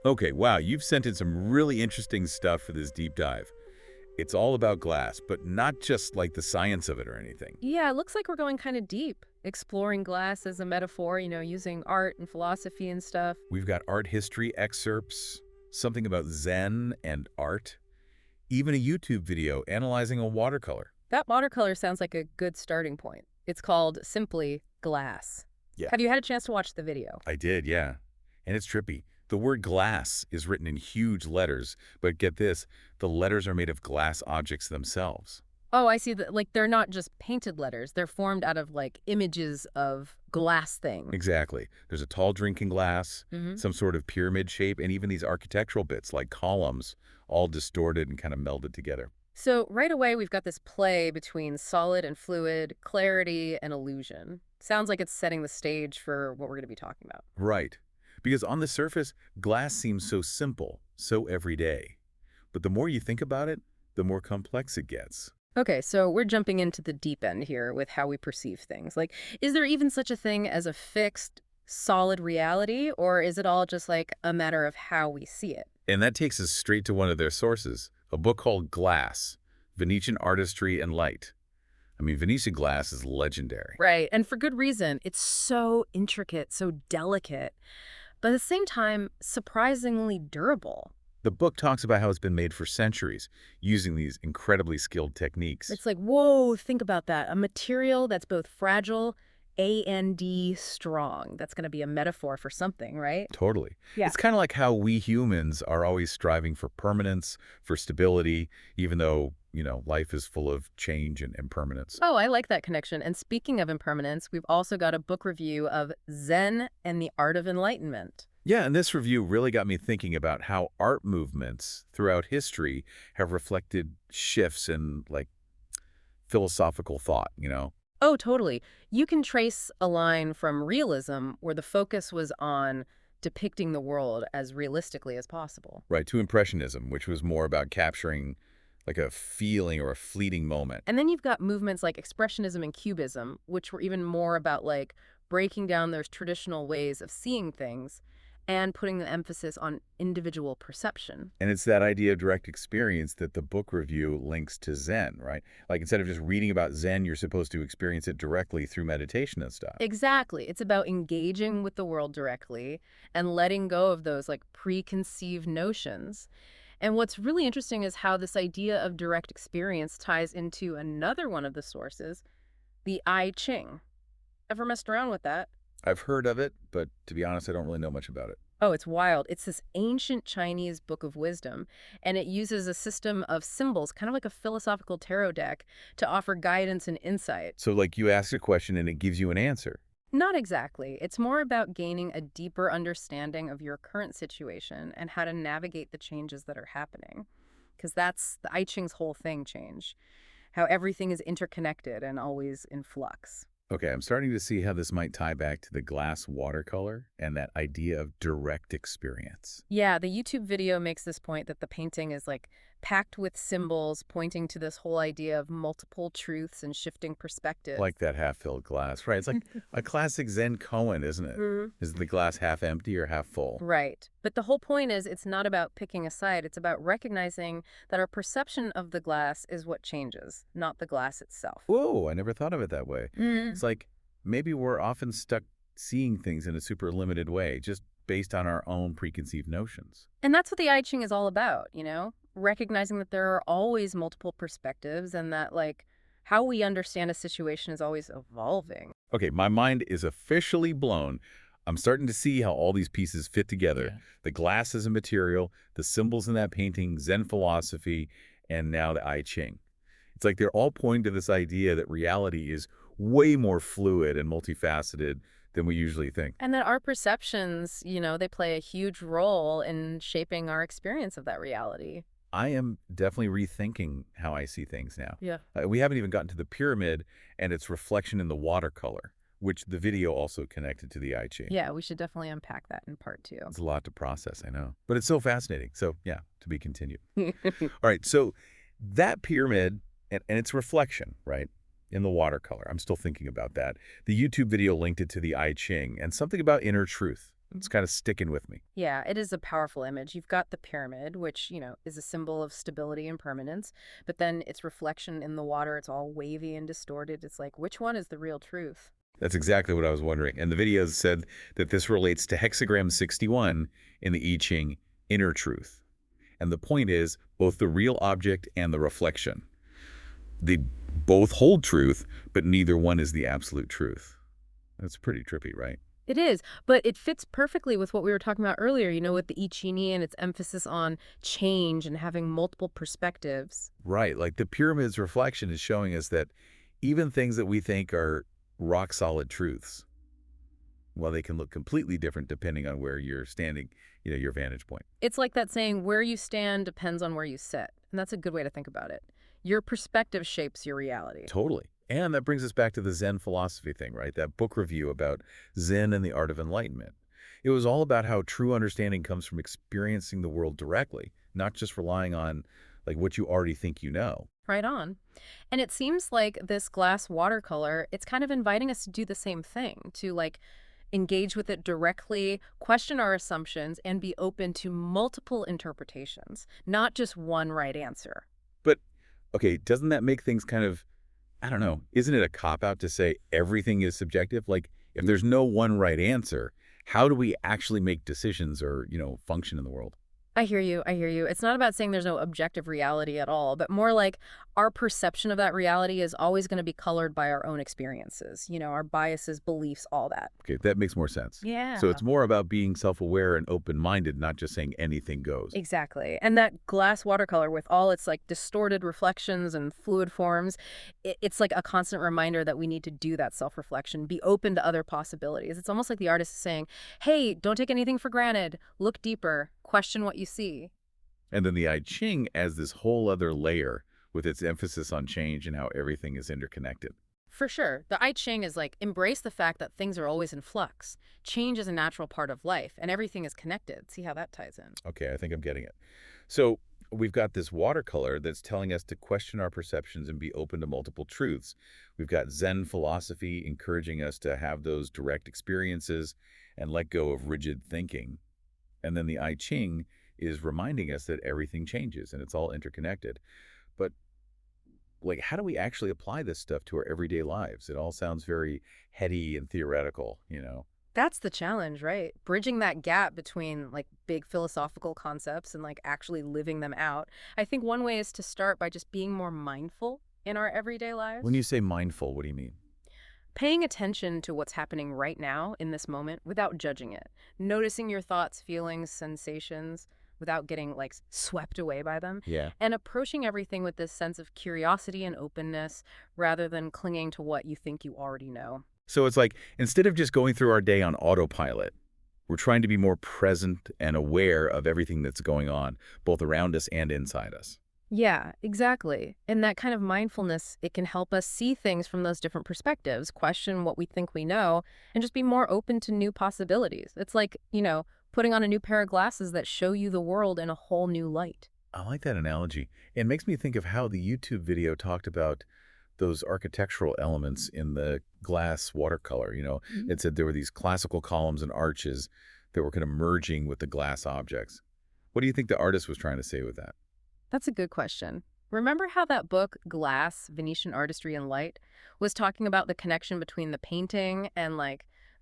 Okay, wow, you've sent in some really interesting stuff for this deep dive. It's all about glass, but not just like the science of it or anything. Yeah, it looks like we're going kind of deep, exploring glass as a metaphor, using art and philosophy and stuff. We've got art history excerpts, something about Zen and art, even a YouTube video analyzing a watercolor. That watercolor sounds like a good starting point. It's called simply Glass. Yeah, Have you had a chance to watch the video? I did, yeah. And it's trippy. The word glass is written in huge letters, but get this, the letters are made of glass objects themselves. Oh, I see that. Like, they're not just painted letters. They're formed out of, like, images of glass thing. Exactly. There's a tall drinking glass, hmm some sort of pyramid shape, and even these architectural bits like columns, all distorted and kind of melded together. So right away, we've got this play between solid and fluid, clarity and illusion. Sounds like it's setting the stage for what we're going to be talking about. Right. Because on the surface, glass seems so simple, so everyday. But the more you think about it, the more complex it gets. Okay, so we're jumping into the deep end here with how we perceive things. Like, is there even such a thing as a fixed, solid reality, or is it all just like a matter of how we see it? And that takes us straight to one of their sources, a book called Glass, Venetian Artistry and Light. I mean, Venetian glass is legendary. Right, and for good reason. It's so intricate, so delicate, but at the same time, surprisingly durable. The book talks about how it's been made for centuries, using these incredibly skilled techniques. It's like, whoa, think about that. A material that's both fragile and strong. That's going to be a metaphor for something, right? Totally. Yeah. It's kind of like how we humans are always striving for permanence, for stability, even though, life is full of change and impermanence. Oh, I like that connection. And speaking of impermanence, we've also got a book review of Zen and the Art of Enlightenment. Yeah, and this review really got me thinking about how art movements throughout history have reflected shifts in, like, philosophical thought. Oh, totally. You can trace a line from realism where the focus was on depicting the world as realistically as possible. Right, to Impressionism, which was more about capturing, like, a feeling or a fleeting moment. And then you've got movements like Expressionism and Cubism, which were even more about like breaking down those traditional ways of seeing things and putting the emphasis on individual perception. And it's that idea of direct experience that the book review links to Zen, right? Like instead of just reading about Zen, you're supposed to experience it directly through meditation and stuff. Exactly. It's about engaging with the world directly and letting go of those like preconceived notions. And what's really interesting is how this idea of direct experience ties into another one of the sources, the I Ching. Ever messed around with that? I've heard of it, but to be honest, I don't really know much about it. Oh, it's wild. It's this ancient Chinese book of wisdom, and it uses a system of symbols, kind of like a philosophical tarot deck, to offer guidance and insight. So like you ask a question and it gives you an answer. Not exactly. It's more about gaining a deeper understanding of your current situation and how to navigate the changes that are happening. Because that's the I Ching's whole thing, change. How everything is interconnected and always in flux. Okay, I'm starting to see how this might tie back to the glass watercolor and that idea of direct experience. Yeah, the YouTube video makes this point that the painting is like packed with symbols pointing to this whole idea of multiple truths and shifting perspectives. Like that half-filled glass, right? It's like a classic Zen koan, isn't it? Mhm. Is the glass half empty or half full? Right. But the whole point is it's not about picking a side. It's about recognizing that our perception of the glass is what changes, not the glass itself. Whoa, I never thought of it that way. Mm. It's like maybe we're often stuck seeing things in a super limited way, just based on our own preconceived notions. And that's what the I Ching is all about, recognizing that there are always multiple perspectives and that, like, how we understand a situation is always evolving. Okay, my mind is officially blown. I'm starting to see how all these pieces fit together. Yeah. The glass as a material, the symbols in that painting, Zen philosophy, and now the I Ching. It's like they're all pointing to this idea that reality is way more fluid and multifaceted than we usually think. And that our perceptions, they play a huge role in shaping our experience of that reality. I am definitely rethinking how I see things now. Yeah. We haven't even gotten to the pyramid and its reflection in the watercolor, which the video also connected to the I Ching. Yeah, we should definitely unpack that in part two. It's a lot to process, I know. But it's so fascinating. So, yeah, to be continued. All right, so that pyramid and its reflection, right, in the watercolor, I'm still thinking about that. The YouTube video linked it to the I Ching and something about inner truth. It's kind of sticking with me. Yeah, it is a powerful image. You've got the pyramid, which, is a symbol of stability and permanence, but then its reflection in the water, it's all wavy and distorted. It's like, which one is the real truth? That's exactly what I was wondering. And the videos said that this relates to hexagram 61 in the I Ching, inner truth. And the point is, both the real object and the reflection. They both hold truth, but neither one is the absolute truth. That's pretty trippy, right? It is, but it fits perfectly with what we were talking about earlier, with the I Ching and its emphasis on change and having multiple perspectives. Right. Like the pyramid's reflection is showing us that even things that we think are rock solid truths, well, they can look completely different depending on where you're standing, your vantage point. It's like that saying, where you stand depends on where you sit. And that's a good way to think about it. Your perspective shapes your reality. Totally. And that brings us back to the Zen philosophy thing, right? That book review about Zen and the art of enlightenment. It was all about how true understanding comes from experiencing the world directly, not just relying on like what you already think you know. Right on. And it seems like this glass watercolor, it's kind of inviting us to do the same thing, to engage with it directly, question our assumptions, and be open to multiple interpretations, not just one right answer. But okay, doesn't that make things kind of, I don't know, isn't it a cop-out to say everything is subjective? Like, if there's no one right answer, how do we actually make decisions or, function in the world? I hear you. I hear you. It's not about saying there's no objective reality at all, but more like our perception of that reality is always going to be colored by our own experiences, our biases, beliefs, all that. Okay, that makes more sense. Yeah. So it's more about being self-aware and open-minded, not just saying anything goes. Exactly. And that glass watercolor with all its distorted reflections and fluid forms, it's like a constant reminder that we need to do that self-reflection, be open to other possibilities. It's almost like the artist is saying, hey, don't take anything for granted. Look deeper. Question what you see. And then the I Ching adds this whole other layer with its emphasis on change and how everything is interconnected. For sure. The I Ching is embrace the fact that things are always in flux. Change is a natural part of life, and everything is connected. See how that ties in. Okay, I think I'm getting it. So we've got this watercolor that's telling us to question our perceptions and be open to multiple truths. We've got Zen philosophy encouraging us to have those direct experiences and let go of rigid thinking. And then the I Ching is reminding us that everything changes and it's all interconnected. But how do we actually apply this stuff to our everyday lives? It all sounds very heady and theoretical. That's the challenge, right? Bridging that gap between big philosophical concepts and actually living them out. I think one way is to start by just being more mindful in our everyday lives. When you say mindful, what do you mean? Paying attention to what's happening right now in this moment without judging it. Noticing your thoughts, feelings, sensations without getting swept away by them. Yeah. And approaching everything with this sense of curiosity and openness rather than clinging to what you think you already know. So it's like instead of just going through our day on autopilot, we're trying to be more present and aware of everything that's going on, both around us and inside us. Yeah, exactly. And that kind of mindfulness, it can help us see things from those different perspectives, question what we think we know, and just be more open to new possibilities. It's like, putting on a new pair of glasses that show you the world in a whole new light. I like that analogy. It makes me think of how the YouTube video talked about those architectural elements in the glass watercolor. Mhm. It said there were these classical columns and arches that were kind of merging with the glass objects. What do you think the artist was trying to say with that? That's a good question. Remember how that book, Glass, Venetian Artistry and Light, was talking about the connection between the painting and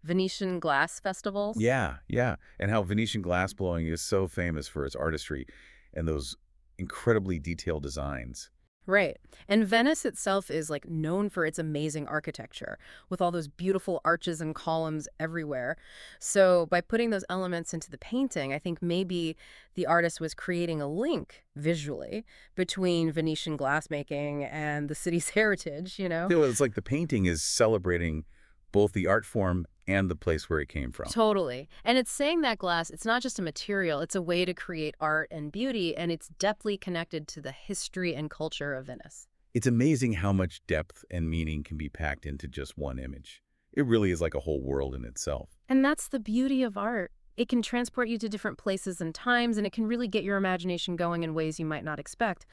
Venetian glass festivals? Yeah, yeah. And how Venetian glass blowing is so famous for its artistry and those incredibly detailed designs. Right. And Venice itself is known for its amazing architecture with all those beautiful arches and columns everywhere. So by putting those elements into the painting, I think maybe the artist was creating a link visually between Venetian glassmaking and the city's heritage. It's like the painting is celebrating both the art form and the place where it came from. Totally. And it's saying that glass, it's not just a material, it's a way to create art and beauty, and it's deeply connected to the history and culture of Venice. It's amazing how much depth and meaning can be packed into just one image. It really is like a whole world in itself. And that's the beauty of art. It can transport you to different places and times, and it can really get your imagination going in ways you might not expect.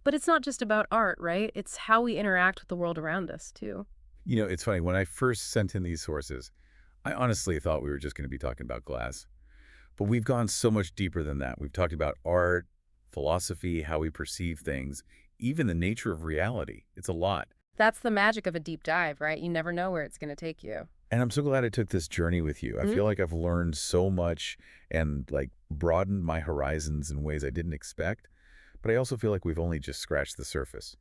But it's not just about art, right? It's how we interact with the world around us, too. It's funny. When I first sent in these sources, I honestly thought we were just going to be talking about glass. But we've gone so much deeper than that. We've talked about art, philosophy, how we perceive things, even the nature of reality. It's a lot. That's the magic of a deep dive, right? You never know where it's going to take you. And I'm so glad I took this journey with you. I Mhm. feel like I've learned so much and like broadened my horizons in ways I didn't expect. But I also feel like we've only just scratched the surface.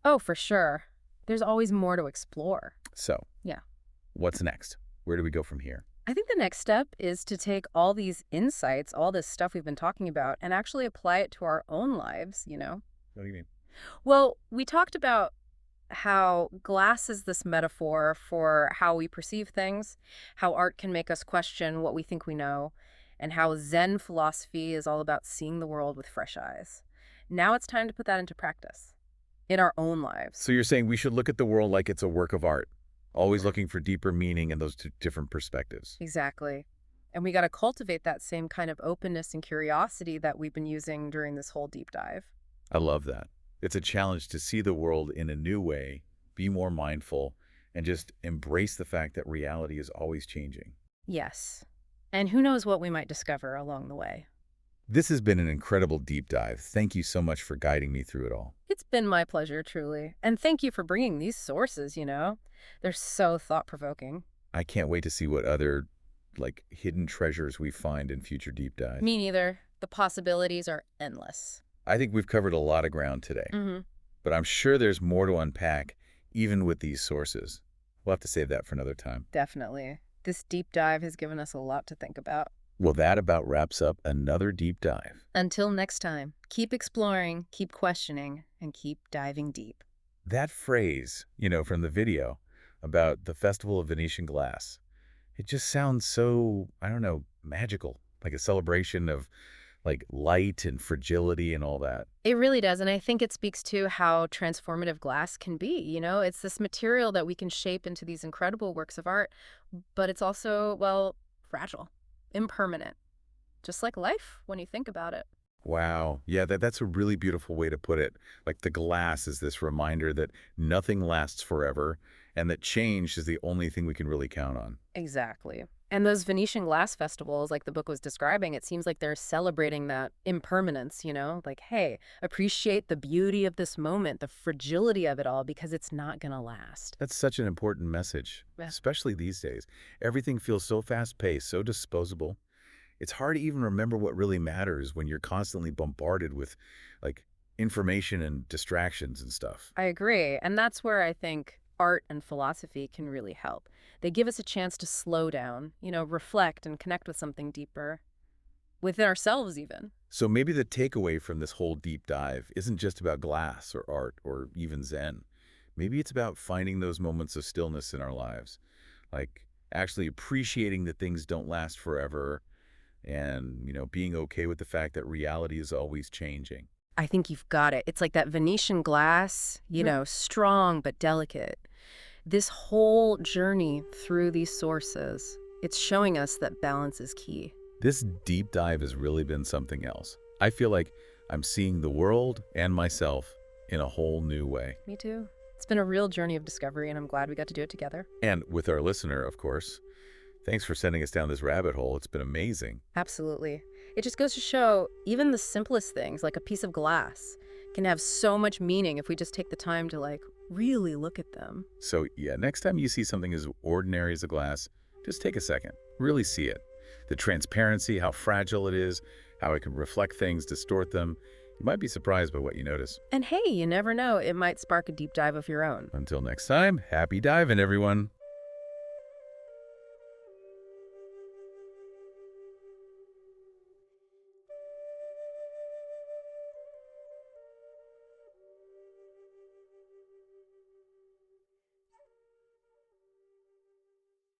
Oh, for sure. There's always more to explore. So, Yeah. what's next? Where do we go from here? I think the next step is to take all these insights, all this stuff we've been talking about, and actually apply it to our own lives. What do you mean? Well, we talked about how glass is this metaphor for how we perceive things, how art can make us question what we think we know, and how Zen philosophy is all about seeing the world with fresh eyes. Now it's time to put that into practice in our own lives. So you're saying we should look at the world like it's a work of art, always looking for deeper meaning in those two different perspectives. Exactly. And we got to cultivate that same kind of openness and curiosity that we've been using during this whole deep dive. I love that. It's a challenge to see the world in a new way, be more mindful, and just embrace the fact that reality is always changing. Yes. And who knows what we might discover along the way. This has been an incredible deep dive. Thank you so much for guiding me through it all. It's been my pleasure, truly. And thank you for bringing these sources. They're so thought-provoking. I can't wait to see what other, like, hidden treasures we find in future deep dives. Me neither. The possibilities are endless. I think we've covered a lot of ground today, Mm-hmm. but I'm sure there's more to unpack, even with these sources. We'll have to save that for another time. Definitely. This deep dive has given us a lot to think about. Well, that about wraps up another deep dive. Until next time, keep exploring, keep questioning, and keep diving deep. That phrase, from the video about the Festival of Venetian Glass, it just sounds so, I don't know, magical, like a celebration of like light and fragility and all that. It really does, and I think it speaks to how transformative glass can be. It's this material that we can shape into these incredible works of art, but it's also, well, fragile, impermanent, just like life when you think about it. Wow. Yeah, that's a really beautiful way to put it. Like the glass is this reminder that nothing lasts forever and that change is the only thing we can really count on. Exactly. And those Venetian glass festivals, like the book was describing, it seems like they're celebrating that impermanence. Like, hey, appreciate the beauty of this moment, the fragility of it all, because it's not going to last. That's such an important message, Yeah. especially these days. Everything feels so fast-paced, so disposable. It's hard to even remember what really matters when you're constantly bombarded with like information and distractions and stuff. I agree. And that's where I think art and philosophy can really help. They give us a chance to slow down, reflect and connect with something deeper, within ourselves even. So maybe the takeaway from this whole deep dive isn't just about glass or art or even Zen. Maybe it's about finding those moments of stillness in our lives, like actually appreciating that things don't last forever and being okay with the fact that reality is always changing. I think you've got it. It's like that Venetian glass, strong but delicate. This whole journey through these sources, it's showing us that balance is key. This deep dive has really been something else. I feel like I'm seeing the world and myself in a whole new way. Me too. It's been a real journey of discovery, and I'm glad we got to do it together. And with our listener, of course. Thanks for sending us down this rabbit hole. It's been amazing. Absolutely. It just goes to show even the simplest things, like a piece of glass, can have so much meaning if we just take the time to, really look at them. So, yeah, next time you see something as ordinary as a glass, just take a second. Really see it. The transparency, how fragile it is, how it can reflect things, distort them. You might be surprised by what you notice. And hey, you never know, it might spark a deep dive of your own. Until next time, happy diving, everyone.